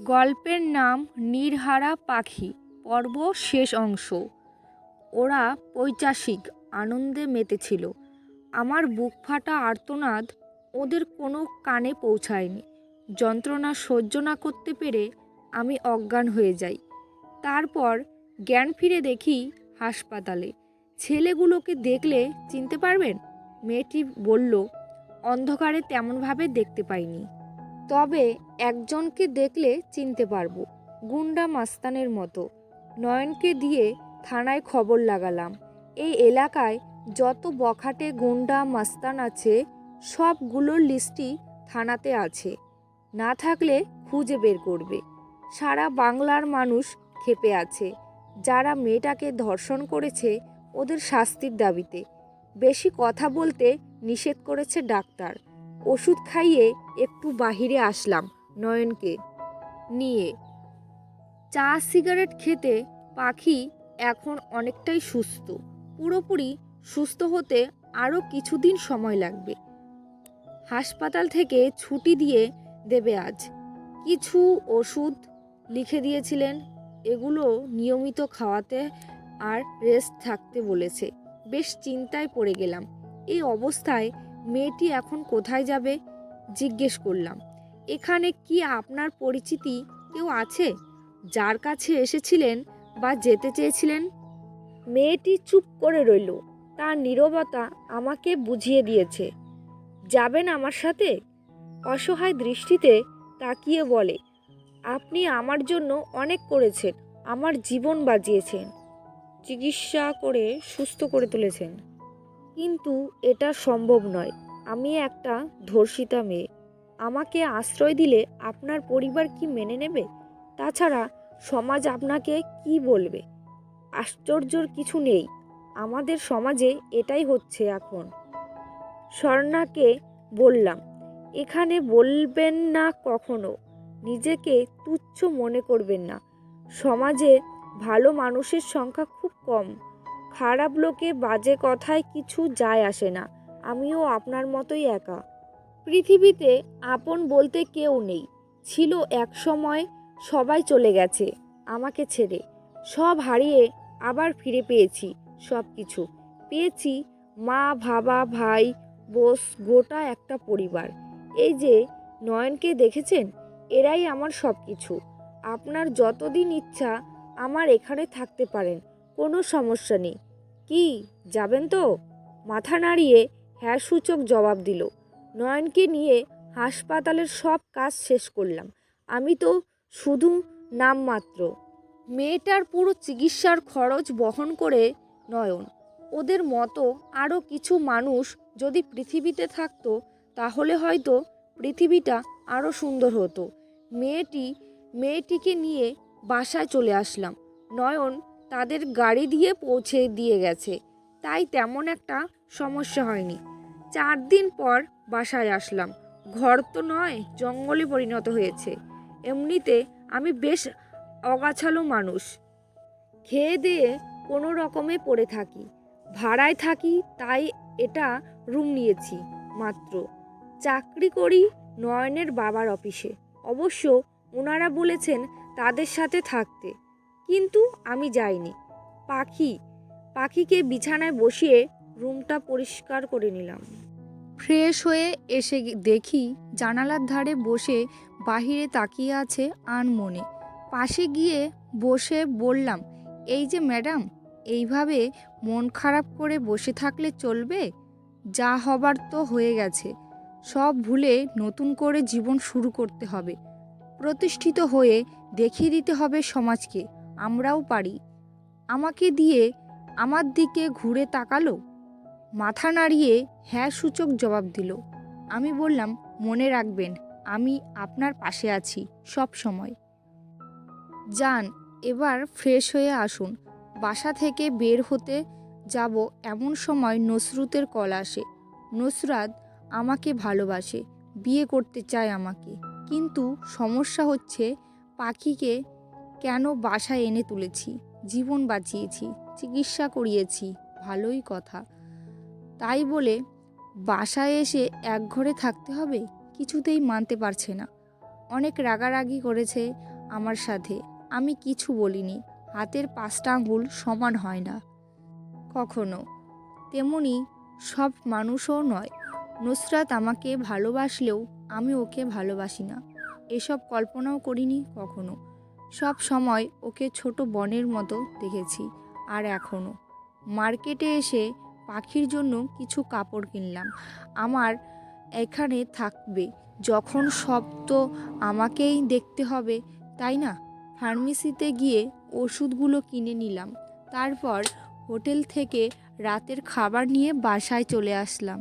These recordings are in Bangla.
গল্পের নাম নীরহারা পাখি পর্ব শেষ অংশ। ওরা পৈশাচিক আনন্দে মেতেছিল। আমার বুক ফাটা আর্তনাদ ওদের কোনো কানে পৌঁছায়নি। যন্ত্রণা সহ্য না করতে পেরে আমি অজ্ঞান হয়ে যাই। তারপর জ্ঞান ফিরে দেখি হাসপাতালে। ছেলেগুলোকে দেখলে চিনতে পারবেন? মেয়েটি বলল, অন্ধকারে তেমনভাবে দেখতে পাইনি, তবে একজনকে দেখলে চিনতে পারবো, গুন্ডা মাস্তানের মতো। নয়নকে দিয়ে থানায় খবর লাগালাম। এই এলাকায় যত বখাটে গুন্ডা মাস্তান আছে সবগুলোর লিস্টই থানাতে আছে, না থাকলে খুঁজে বের করবে। সারা বাংলার মানুষ ক্ষেপে আছে। যারা মেয়েটাকে ধর্ষণ করেছে ওদের শাস্তির দাবিতে। বেশি কথা বলতে নিষেধ করেছে ডাক্তার। ওষুধ খাইয়ে একটু বাহিরে আসলাম নয়নকে নিয়ে। চা সিগারেট খেতে। পাখি এখন অনেকটাই সুস্থ। পুরোপুরি সুস্থ হতে আরও কিছুদিন সময় লাগবে। হাসপাতাল থেকে ছুটি দিয়ে দেবে আজ। কিছু ওষুধ লিখে দিয়েছিলেন, এগুলো নিয়মিত খাওয়াতে আর রেস্ট থাকতে বলেছে। বেশ চিন্তায় পড়ে গেলাম। এই অবস্থায় মেয়েটি এখন কোথায় যাবে? জিজ্ঞেস করলাম, এখানে কি আপনার পরিচিতি কেউ আছে যার কাছে এসেছিলেন বা যেতে চেয়েছিলেন? মেয়েটি চুপ করে রইল। তার নীরবতা আমাকে বুঝিয়ে দিয়েছে। যাবেন আমার সাথে? অসহায় দৃষ্টিতে তাকিয়ে বলে, আপনি আমার জন্য অনেক করেছেন, আমার জীবন বাঁচিয়েছেন, চিকিৎসা করে সুস্থ করে তুলেছেন। কিন্তু এটা সম্ভব নয়। আমি একটা ধর্ষিতা মেয়ে। আমাকে আশ্রয় দিলে আপনার পরিবার কি মেনে নেবে? তাছাড়া সমাজ আপনাকে কি বলবে? আশ্চর্যর কিছু নেই, আমাদের সমাজে এটাই হচ্ছে এখন। স্বর্ণাকে বললাম, এখানে বলবেন না কখনো। নিজেকে তুচ্ছ মনে করবেন না। সমাজে ভালো মানুষের সংখ্যা খুব কম। খারাপ লোকে বাজে কথায় কিছু যায় আসে না। আমিও আপনার মতোই একা। পৃথিবীতে আপন বলতে কেউ নেই। ছিল এক সময়, সবাই চলে গেছে আমাকে ছেড়ে। সব হারিয়ে আবার ফিরে পেয়েছি সব কিছু। পেয়েছি মা, বাবা, ভাই, বোস, গোটা একটা পরিবার। এই যে নয়নকে দেখেছেন, এরাই আমার সব কিছু। আপনার যতদিন ইচ্ছা আমার এখানে থাকতে পারেন, কোনো সমস্যা নেই। কি যাবেন তো? মাথা নাড়িয়ে হ্যাঁ সূচক জবাব দিল। নয়নকে নিয়ে হাসপাতালের সব কাজ শেষ করলাম। আমি তো শুধু নামমাত্র। মেয়েটার পুরো চিকিৎসার খরচ বহন করে নয়ন। ওদের মতো আরও কিছু মানুষ যদি পৃথিবীতে থাকতো তাহলে হয়তো পৃথিবীটা আরও সুন্দর হতো। মেয়েটিকে নিয়ে বাসায় চলে আসলাম। নয়ন তাদের গাড়ি দিয়ে পৌঁছে দিয়ে গেছে, তাই তেমন একটা সমস্যা হয়নি। 4 দিন পর বাসায় আসলাম। ঘর তো নয়, জঙ্গলে পরিণত হয়েছে। এমনিতে আমি বেশ অগাছালো মানুষ। খেয়ে দিয়ে কোনো রকমে পড়ে থাকি। ভাড়ায় থাকি, তাই এটা রুম নিয়েছি মাত্র। চাকরি করি নয়নের বাবার অফিসে। অবশ্য ওনারা বলেছেন তাদের সাথে থাকতে, কিন্তু আমি যাইনি। পাখিকে বিছানায় বসিয়ে রুমটা পরিষ্কার করে নিলাম। ফ্রেশ হয়ে এসে দেখি জানালার ধারে বসে বাহিরে তাকিয়ে আছে আনমনে। পাশে গিয়ে বসে বললাম, এই যে ম্যাডাম, এইভাবে মন খারাপ করে বসে থাকলে চলবে? যা হবার তো হয়ে গেছে। সব ভুলে নতুন করে জীবন শুরু করতে হবে। প্রতিষ্ঠিত হয়ে দেখিয়ে দিতে হবে সমাজকে আমরাও পারি। আমাকে দিয়ে আমার দিকে ঘুরে তাকালো, মাথা নাড়িয়ে হ্যাঁ সূচক জবাব দিল। আমি বললাম, মনে রাখবেন আমি আপনার পাশে আছি সব সময়। যান, এবার ফ্রেশ হয়ে আসুন। বাসা থেকে বের হতে যাব এমন সময় নসরুতের কল আসে। নসরাত আমাকে ভালোবাসে, বিয়ে করতে চায় আমাকে। কিন্তু সমস্যা হচ্ছে, পাখিকে কেন বাসায় এনে তুলেছি, জীবন বাঁচিয়েছি, চিকিৎসা করিয়েছি, ভালোই কথা। তাই বলে বাসায় এসে এক ঘরে থাকতে হবে কিছুতেই মানতে পারছে না। অনেক রাগারাগি করেছে আমার সাথে, আমি কিছু বলিনি। হাতের 5টা আঙ্গুল সমান হয় না কখনো, তেমনি সব মানুষও নয়। নুসরাত আমাকে ভালোবাসলেও আমি ওকে ভালোবাসি না, এসব কল্পনাও করিনি কখনো। সব সময় ওকে ছোট বোনের মতো দেখেছি। আর এখনও মার্কেটে এসে পাখির জন্য কিছু কাপড় কিনলাম। আমার এখানে থাকবে যখন, সব তো আমাকেই দেখতে হবে, তাই না? ফার্মেসিতে গিয়ে ওষুধগুলো কিনে নিলাম। তারপর হোটেল থেকে রাতের খাবার নিয়ে বাসায় চলে আসলাম।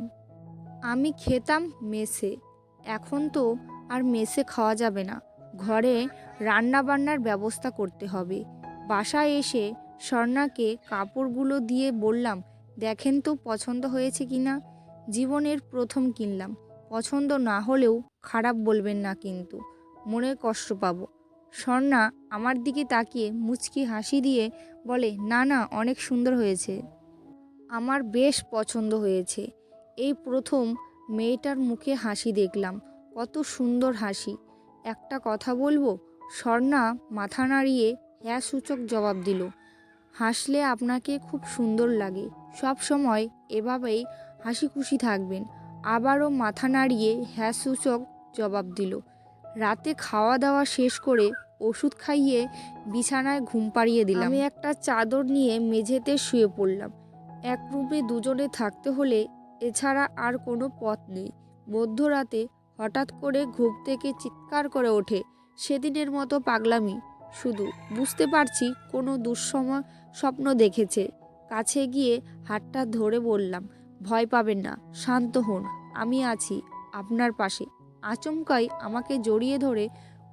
আমি খেতাম মেসে, এখন তো আর মেসে খাওয়া যাবে না, ঘরে রান্নাবান্নার ব্যবস্থা করতে হবে। বাসায় এসে স্বর্ণাকে কাপড়গুলো দিয়ে বললাম, দেখেন তো পছন্দ হয়েছে কিনা। জীবনের প্রথম কিনলাম, পছন্দ না হলেও খারাপ বলবেন না কিন্তু, মনে কষ্ট পাবো। স্বর্ণা আমার দিকে তাকিয়ে মুচকি হাসি দিয়ে বলে, না না, অনেক সুন্দর হয়েছে, আমার বেশ পছন্দ হয়েছে। এই প্রথম মেয়েটার মুখে হাসি দেখলাম, কত সুন্দর হাসি। একটা কথা বলবো? স্বর্ণা মাথা নাড়িয়ে হ্যাঁ সূচক জবাব দিল। হাসলে আপনাকে খুব সুন্দর লাগে, সব সময় এভাবেই হাসি খুশি থাকবেন। আবারও মাথা নাড়িয়ে হ্যাঁ সূচক জবাব দিল। রাতে খাওয়া দাওয়া শেষ করে ওষুধ খাইয়ে বিছানায় ঘুম পাড়িয়ে দিলাম। আমি একটা চাদর নিয়ে মেঝেতে শুয়ে পড়লাম। এক রুমে দুজনে থাকতে হলে এছাড়া আর কোনো পথ নেই। মধ্যরাতে হঠাৎ করে ঘুম থেকে চিৎকার করে ওঠে, সেদিনের মতো পাগলামি শুধু। বুঝতে পারছি কোনো দুঃসময় স্বপ্ন দেখেছে। কাছে গিয়ে হাতটা ধরে বললাম, ভয় পাবেন না, শান্ত হন, আমি আছি আপনার পাশে। আচমকাই আমাকে জড়িয়ে ধরে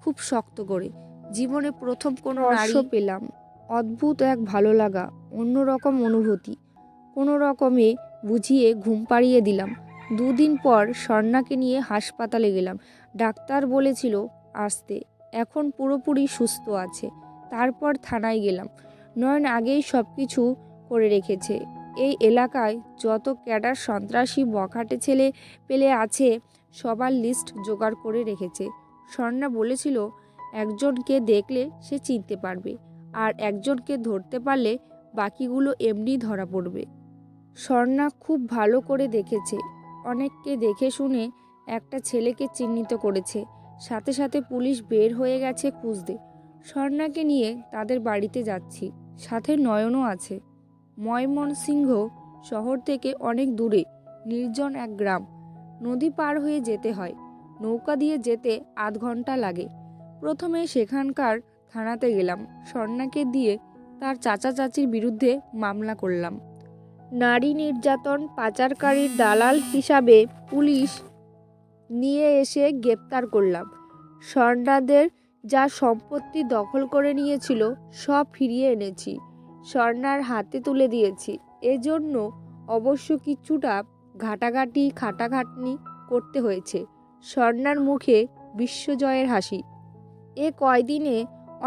খুব শক্ত করে। জীবনে প্রথম কোনো নারী পেলাম, অদ্ভুত এক ভালো লাগা, অন্যরকম অনুভূতি। কোনো রকমে বুঝিয়ে ঘুম পাড়িয়ে দিলাম। 2 দিন পর স্বর্ণাকে নিয়ে হাসপাতালে গেলাম। ডাক্তার বলেছিল আসতে, এখন পুরোপুরি সুস্থ আছে। তারপর থানায় গেলাম। নয়ন আগেই সব কিছু করে রেখেছে। এই এলাকায় যত ক্যাডার সন্ত্রাসী বখাটে ছেলে পেলে আছে সবার লিস্ট জোগাড় করে রেখেছে। স্বর্ণা বলেছিল একজনকে দেখলে সে চিনতে পারবে, আর একজনকে ধরতে পারলে বাকিগুলো এমনি ধরা পড়বে। স্বর্ণা খুব ভালো করে দেখেছে, অনেককে দেখে শুনে একটা ছেলেকে চিহ্নিত করেছে। সাথে সাথে পুলিশ বের হয়ে গেছে খুঁজতে। স্বর্ণাকে নিয়ে তাদের বাড়িতে যাচ্ছি, সাথে নয়নও আছে। ময়মনসিংহ শহর থেকে অনেক দূরে, নির্জন এক গ্রাম। নদী পার হয়ে যেতে হয়, নৌকা দিয়ে যেতে আধ ঘন্টা লাগে। প্রথমে সেখানকার থানাতে গেলাম। স্বর্ণাকে দিয়ে তার চাচা চাচির বিরুদ্ধে মামলা করলাম। নারী নির্যাতন পাচারকারীর দালাল হিসাবে পুলিশ নিয়ে এসে গ্রেপ্তার করলাম। স্বর্ণাদের যা সম্পত্তি দখল করে নিয়েছিল সব ফিরিয়ে এনেছি, স্বর্ণার হাতে তুলে দিয়েছি। এজন্য অবশ্য কিছুটা খাটাখাটনি করতে হয়েছে। স্বর্ণার মুখে বিশ্বজয়ের হাসি। এ কয়দিনে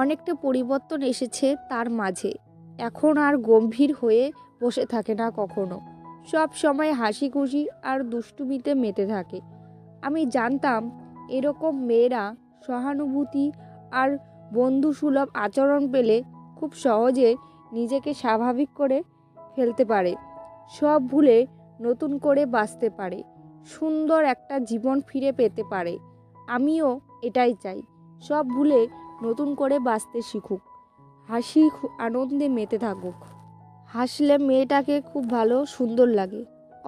অনেকটা পরিবর্তন এসেছে তার মাঝে। এখন আর গম্ভীর হয়ে বসে থাকে না কখনো, সব সময় হাসি খুশি আর দুষ্টুমিতে মেতে থাকে। আমি জানতাম এরকম মেয়েরা সহানুভূতি আর বন্ধুসুলভ আচরণ পেলে খুব সহজে নিজেকে স্বাভাবিক করে ফেলতে পারে, সব ভুলে নতুন করে বাঁচতে পারে, সুন্দর একটা জীবন ফিরে পেতে পারে। আমিও এটাই চাই, সব ভুলে নতুন করে বাঁচতে শিখুক, হাসি আনন্দে মেতে থাকুক। হাসলে মেয়েটাকে খুব ভালো সুন্দর লাগে,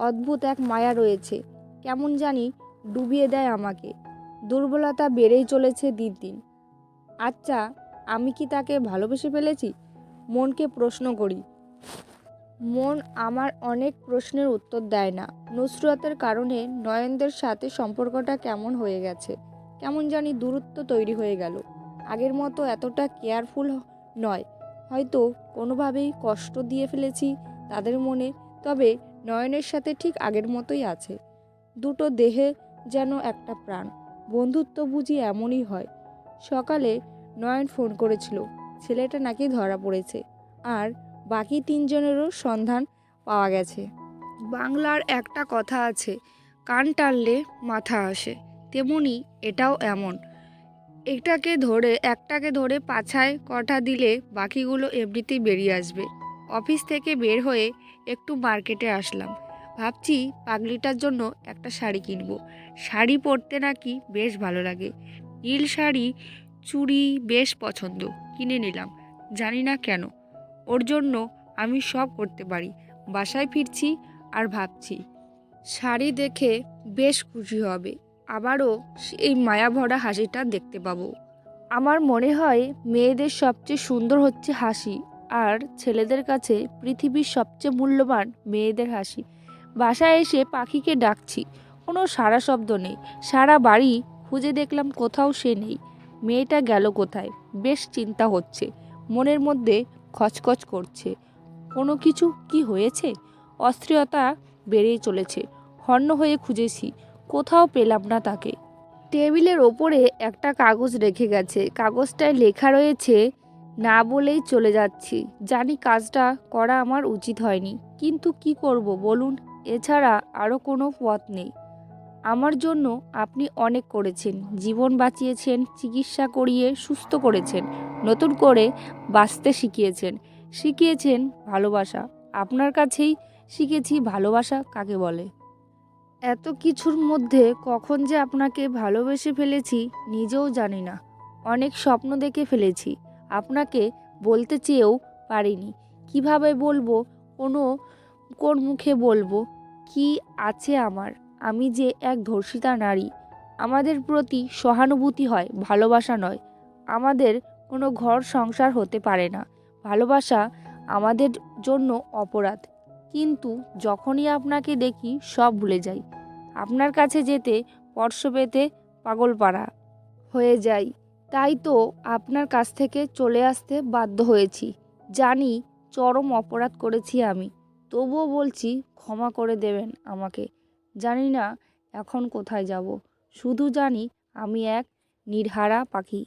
অদ্ভুত এক মায়া রয়েছে, কেমন জানি ডুবিয়ে দেয় আমাকে। দুর্বলতা বেড়েই চলেছে দিন দিন। আচ্ছা, আমি কি তাকে ভালোবেসে ফেলেছি? মনকে প্রশ্ন করি। মন আমার অনেক প্রশ্নের উত্তর দেয় না। নুসরাতের কারণে নয়নদের সাথে সম্পর্কটা কেমন হয়ে গেছে, কেমন জানি দূরত্ব তৈরি হয়ে গেল। আগের মতো এতটা কেয়ারফুল নয়, হয়তো কোনোভাবেই কষ্ট দিয়ে ফেলেছি তাদের মনে। তবে নয়নের সাথে ঠিক আগের মতোই আছে। দুটো দেহে যেন একটা প্রাণ। বন্ধুত্ব বুঝি এমনই হয়। সকালে নয়ন ফোন করেছিল, ছেলেটা নাকি ধরা পড়েছে, আর বাকি 3জনেরও সন্ধান পাওয়া গেছে। বাংলার একটা কথা আছে, কান টানলে মাথা আসে, তেমনি এটাও এমন। একটাকে ধরে পাছায় কটা দিলে বাকিগুলো এমনিতেই বেরিয়ে আসবে। অফিস থেকে বের হয়ে একটু মার্কেটে আসলাম। ভাবছি পাগলিটার জন্য একটা শাড়ি কিনবো। শাড়ি পরতে নাকি বেশ ভালো লাগে। নীল শাড়ি, চুড়ি বেশ পছন্দ, কিনে নিলাম। জানি না কেন, ওর জন্য আমি সব করতে পারি। বাসায় ফিরছি আর ভাবছি শাড়ি দেখে বেশ খুশি হবে, আবারও সেই মায়াভরা হাসিটা দেখতে পাবো। আমার মনে হয় মেয়েদের সবচেয়ে সুন্দর হচ্ছে হাসি, আর ছেলেদের কাছে পৃথিবীর সবচেয়ে মূল্যবান মেয়েদের হাসি। বাসায় এসে পাখিকে ডাকছি, কোনো সাড়া শব্দ নেই। সারা বাড়ি খুঁজে দেখলাম, কোথাও সে নেই। মেয়েটা গেল কোথায়? বেশ চিন্তা হচ্ছে, মনের মধ্যে খচখচ করছে। কোনো কিছু কি হয়েছে? অস্থিরতা বেড়েই চলেছে। হন্য হয়ে খুঁজেছি, কোথাও পেলাম না তাকে। টেবিলের ওপরে একটা কাগজ রেখে গেছে। কাগজটায় লেখা রয়েছে, না বলেই চলে যাচ্ছি। জানি কাজটা করা আমার উচিত হয়নি, কিন্তু কি করব বলুন? এছাড়া আরও কোনো পথ নেই। আমার জন্য আপনি অনেক করেছেন, জীবন বাঁচিয়েছেন, চিকিৎসা করিয়ে সুস্থ করেছেন, নতুন করে বাঁচতে শিখিয়েছেন ভালোবাসা। আপনার কাছেই শিখেছি ভালোবাসা কাকে বলে। এত কিছুর মধ্যে কখন যে আপনাকে ভালোবেসে ফেলেছি নিজেও জানি না। অনেক স্বপ্ন দেখে ফেলেছি, আপনাকে বলতে চেয়েও পারিনি। কিভাবে বলবো, কোন মুখে বলবো? কি আছে আমার? আমি যে এক ধর্ষিতা নারী। আমাদের প্রতি সহানুভূতি হয়, ভালোবাসা নয়। আমাদের কোনো ঘর সংসার হতে পারে না। ভালোবাসা আমাদের জন্য অপরাধ। কিন্তু যখনই আপনাকে দেখি সব ভুলে যাই। আপনার কাছে যেতে স্পর্শ পেতে পাগলপাড়া হয়ে যাই। তাই তো আপনার কাছ থেকে চলে আসতে বাধ্য হয়েছি। জানি চরম অপরাধ করেছি আমি, তবুও বলছি ক্ষমা করে দেবেন আমাকে। জানি না এখন কোথায় যাব, শুধু জানি আমি এক নির্হারা পাখি।